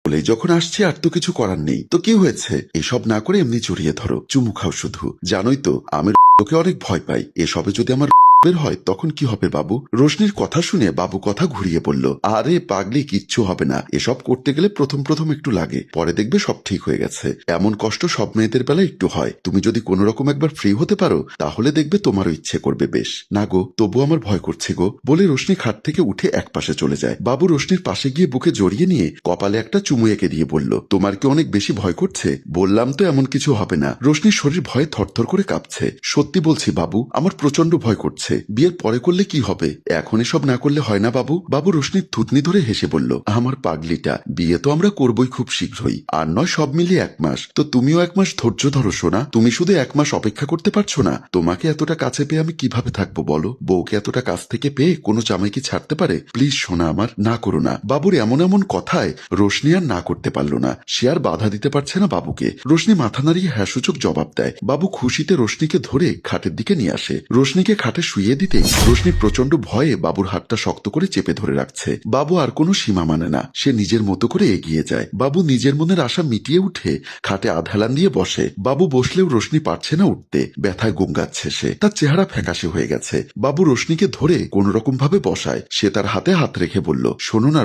বলে যখন আসছে আর তো কিছু করার নেই, তো কি হয়েছে, এসব না করে এমনি জড়িয়ে ধরো, চুমু খাও শুধু। জানোই তো আমি তোকে অনেক ভয় পাই, এসবে যদি আমার বের হয় তখন কি হবে বাবু? রোশনির কথা শুনে বাবু কথা ঘুরিয়ে বলল, আরে পাগলি, কিচ্ছু হবে না, এসব করতে গেলে প্রথম প্রথম একটু লাগে, পরে দেখবে সব ঠিক হয়ে গেছে। এমন কষ্ট সব মেয়েদের বেলায় একটু হয়, তুমি যদি কোনো রকম একবার ফ্রি হতে পারো তাহলে দেখবে তোমারও ইচ্ছে করবে বেশ। না গো, তবু আমার ভয় করছে গো, বলে রোশনি খাট থেকে উঠে এক পাশে চলে যায়। বাবু রোশনির পাশে গিয়ে বুকে জড়িয়ে নিয়ে কপালে একটা চুমু এঁকে দিয়ে বলল, তোমার কি অনেক বেশি ভয় করছে? বললাম তো এমন কিছু হবে না। রোশনির শরীর ভয়ে থরথর করে কাঁপছে। সত্যি বলছি বাবু, আমার প্রচন্ড ভয় করছে, বিয়ের পরে করলে কি হবে, এখন এসব না করলে হয় না বাবু? বাবু রোশনির থুতনি ধরে হেসে বলল, আমার পাগলিটা, বিয়ে তো আমরা করবই খুব শীঘ্রই, আর নয় সব মিলিয়ে 1 মাস, তো তুমিও 1 মাস ধৈর্য ধরো সোনা, তুমি শুধু 1 মাস অপেক্ষা করতে পারছো না? তোমাকে এতটা কাছে পেয়ে আমি কিভাবে থাকবো বলো? বউকে এতটা কাছ থেকে পেয়ে কোনো জামাই কি ছাড়তে পারে? প্লিজ সোনা আমার, না করো না। বাবুর এমন এমন কথায় রোশনি আর না করতে পারলো না, সে আর বাধা দিতে পারছে না বাবুকে। রোশনি মাথা নাড়িয়ে হ্যাঁ সূচক জবাব দেয়। বাবু খুশিতে রোশনিকে ধরে খাটের দিকে নিয়ে আসে। রোশনিকে খাটে শুইয়ে দিতে রোশনি প্রচন্ড ভয়ে বাবুর হাতটা শক্ত করে চেপে ধরে রাখছে। বাবু আর কোনো সীমা মানে না, সে নিজের মতো করে এগিয়ে যায়। বাবু নিজের মনের আশা মিটিয়ে উঠে খাটে আধহেলান দিয়ে বসে। বাবু বসলেও রোশনি পারছে না উঠতে, ব্যথায় গুঙ্গাচ্ছে সে, তার চেহারা ফ্যাকাশে হয়ে গেছে। বাবু রোশনিকে ধরে কোন রকম ভাবে বসায়, সে তার হাতে হাত রেখে বলল, শোনো না